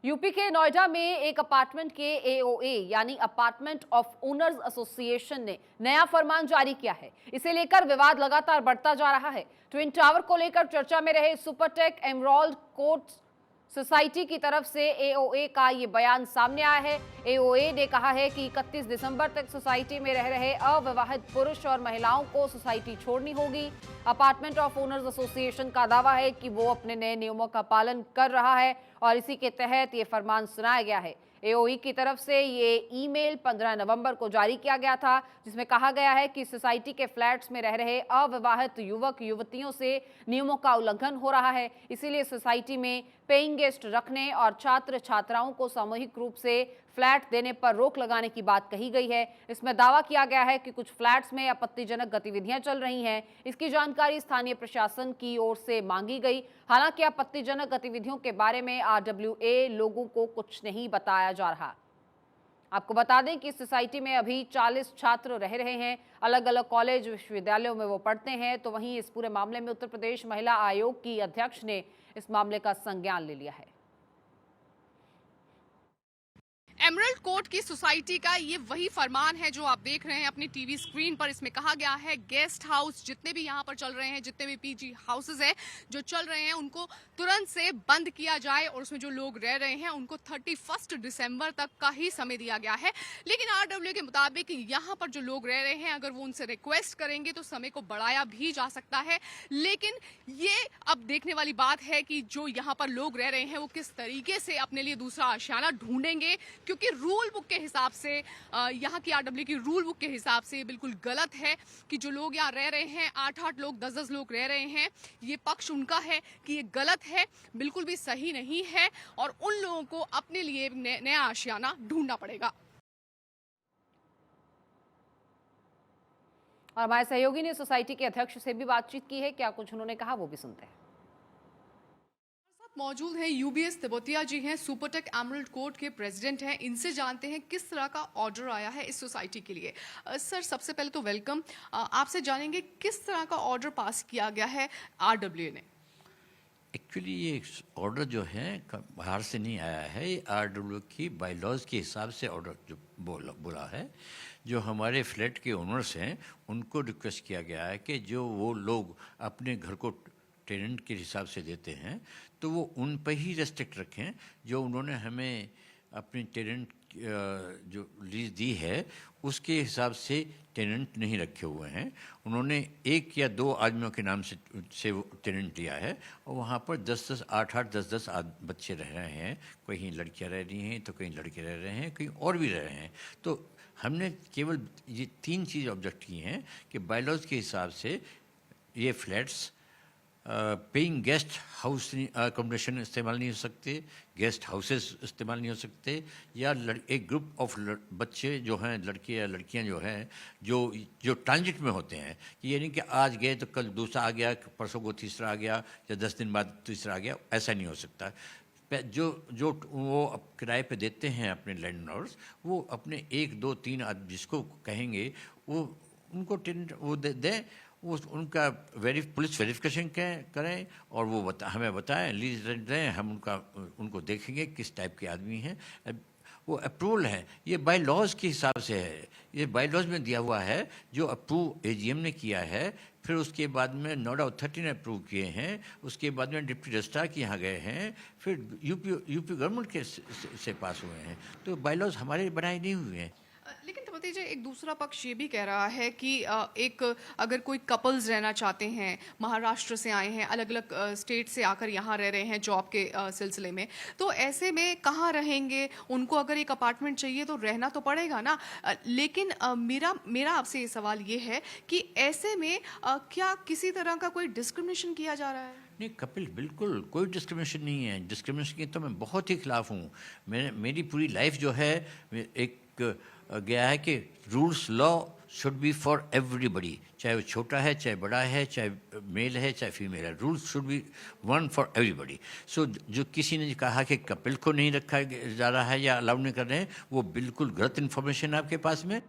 UP के नोएडा में एक अपार्टमेंट के एओए यानी अपार्टमेंट ऑफ ओनर्स एसोसिएशन ने नया फरमान जारी किया है। इसे लेकर विवाद लगातार बढ़ता जा रहा है। ट्विन टावर को लेकर चर्चा में रहे सुपरटेक एमराल्ड कोर्ट सोसाइटी की तरफ से एओए का ये बयान सामने आया है। एओए ने कहा है कि 31 दिसंबर तक सोसाइटी में रह रहे अविवाहित पुरुष और महिलाओं को सोसाइटी छोड़नी होगी। अपार्टमेंट ऑफ ओनर्स एसोसिएशन का दावा है कि वो अपने नए नियमों का पालन कर रहा है और इसी के तहत ये फरमान सुनाया गया है। एओई की तरफ से ये ईमेल 15 नवंबर को जारी किया गया था, जिसमें कहा गया है कि सोसाइटी के फ्लैट्स में रह रहे अविवाहित युवक युवतियों से नियमों का उल्लंघन हो रहा है। इसीलिए सोसाइटी में पेइंग गेस्ट रखने और छात्र छात्राओं को सामूहिक रूप से फ्लैट देने पर रोक लगाने की बात कही गई है। इसमें दावा किया गया है कि कुछ फ्लैट्स में आपत्तिजनक गतिविधियां चल रही हैं। इसकी जानकारी स्थानीय प्रशासन की ओर से मांगी गई। हालांकि आपत्तिजनक गतिविधियों के बारे में आरडब्ल्यूए लोगों को कुछ नहीं बताया जा रहा। आपको बता दें कि इस सोसाइटी में अभी 40 छात्र रह रहे हैं। अलग अलग कॉलेज विश्वविद्यालयों में वो पढ़ते हैं। तो वहीं इस पूरे मामले में उत्तर प्रदेश महिला आयोग की अध्यक्ष ने इस मामले का संज्ञान ले लिया है। एमराल्ड कोर्ट की सोसाइटी का ये वही फरमान है जो आप देख रहे हैं अपनी टीवी स्क्रीन पर। इसमें कहा गया है गेस्ट हाउस जितने भी यहाँ पर चल रहे हैं, जितने भी पीजी हाउसेज हैं जो चल रहे हैं, उनको तुरंत से बंद किया जाए और उसमें जो लोग रह रहे हैं उनको 31 दिसंबर तक का ही समय दिया गया है। लेकिन आरडब्ल्यू के मुताबिक यहाँ पर जो लोग रह रहे हैं, अगर वो उनसे रिक्वेस्ट करेंगे तो समय को बढ़ाया भी जा सकता है। लेकिन ये अब देखने वाली बात है कि जो यहाँ पर लोग रह रहे हैं वो किस तरीके से अपने लिए दूसरा आशियाना ढूंढेंगे, क्योंकि रूल बुक के हिसाब से, यहाँ की आरडब्ल्यू की रूल बुक के हिसाब से बिल्कुल गलत है कि जो लोग यहाँ रह रहे हैं, 8-8 लोग, 10-10 लोग रह रहे हैं, ये पक्ष उनका है कि ये गलत है, बिल्कुल भी सही नहीं है और उन लोगों को अपने लिए नया आशियाना ढूंढना पड़ेगा। और हमारे सहयोगी ने सोसाइटी के अध्यक्ष से भी बातचीत की है। क्या कुछ उन्होंने कहा वो भी सुनते हैं। मौजूद हैं यूबीएस तिब्बतिया जी हैं, सुपरटेक एमराल्ड कोर्ट के प्रेसिडेंट हैं। इनसे जानते हैं किस तरह का ऑर्डर आया है इस सोसाइटी के लिए। सर, सबसे पहले तो वेलकम। आपसे जानेंगे किस तरह का ऑर्डर पास किया गया है आरडब्ल्यू ने। एक्चुअली ये ऑर्डर जो है बाहर से नहीं आया है, ये आरडब्ल्यू की बायलॉज के हिसाब से ऑर्डर जो बोला है। जो हमारे फ्लैट के ओनर्स हैं उनको रिक्वेस्ट किया गया है कि जो वो लोग अपने घर को टेनेंट के हिसाब से देते हैं तो वो उन पर ही रेस्ट्रिक्ट रखें। जो उन्होंने हमें अपनी टेनेंट जो लीज दी है उसके हिसाब से टेनेंट नहीं रखे हुए हैं। उन्होंने 1 या 2 आदमियों के नाम से वो टेनेंट लिया है और वहाँ पर 10-10, 8-8, 10-10 बच्चे रह रहे हैं। कहीं लड़कियाँ रह रही हैं तो कहीं लड़के रह रहे हैं, कहीं और भी रह रहे हैं। तो हमने केवल ये 3 चीज़ ऑब्जेक्ट की हैं कि बायलॉज के हिसाब से ये flats paying guest house accommodation इस्तेमाल नहीं हो सकते, गेस्ट हाउसेस इस्तेमाल नहीं हो सकते, या एक ग्रुप ऑफ बच्चे जो हैं, लड़के या लड़कियां जो हैं, जो ट्रांजिट में होते हैं, ये नहीं कि आज गए तो कल दूसरा आ गया, परसों को तीसरा आ गया या 10 दिन बाद तीसरा आ गया, ऐसा नहीं हो सकता। जो वो किराए पे देते हैं अपने लैंडलॉर्ड्स, वो अपने 1, 2, 3 जिसको कहेंगे वो उनको टेनेंट वो दें, वो उनका पुलिस वेरिफिकेशन करें और वो हमें बताएं, लीज दें, हम उनको देखेंगे किस टाइप के आदमी हैं। वो अप्रूवल है, ये बाय लॉज के हिसाब से है, ये बाय लॉज में दिया हुआ है जो अप्रूव एजीएम ने किया है। फिर उसके बाद में नोएडा अथॉरिटी ने अप्रूव किए हैं, उसके बाद में डिप्टी रजिस्ट्रार के यहाँ गए हैं, फिर यूपी गवर्नमेंट के से पास हुए हैं। तो बाय लॉज हमारे बनाए नहीं हुए हैं। लेकिन तिब्बती जी, एक दूसरा पक्ष ये भी कह रहा है कि एक अगर कोई कपल्स रहना चाहते हैं, महाराष्ट्र से आए हैं, अलग अलग स्टेट से आकर यहाँ रह रहे हैं जॉब के सिलसिले में, तो ऐसे में कहाँ रहेंगे? उनको अगर एक अपार्टमेंट चाहिए तो रहना तो पड़ेगा ना। लेकिन मेरा आपसे ये सवाल ये है कि ऐसे में क्या किसी तरह का कोई डिस्क्रिमिनेशन किया जा रहा है? नहीं कपिल, बिल्कुल कोई डिस्क्रिमिनेशन नहीं है। डिस्क्रिमिनेशन की तो मैं बहुत ही खिलाफ हूँ। मेरी पूरी लाइफ जो है एक गया है कि rules law should be for everybody, चाहे वो छोटा है, चाहे बड़ा है, चाहे मेल है, चाहे फीमेल है, rules should be one for everybody. So जो किसी ने कहा कि कपिल को नहीं रखा जा रहा है या अलाउ नहीं कर रहे हैं, वो बिल्कुल गलत इन्फॉर्मेशन है आपके पास में।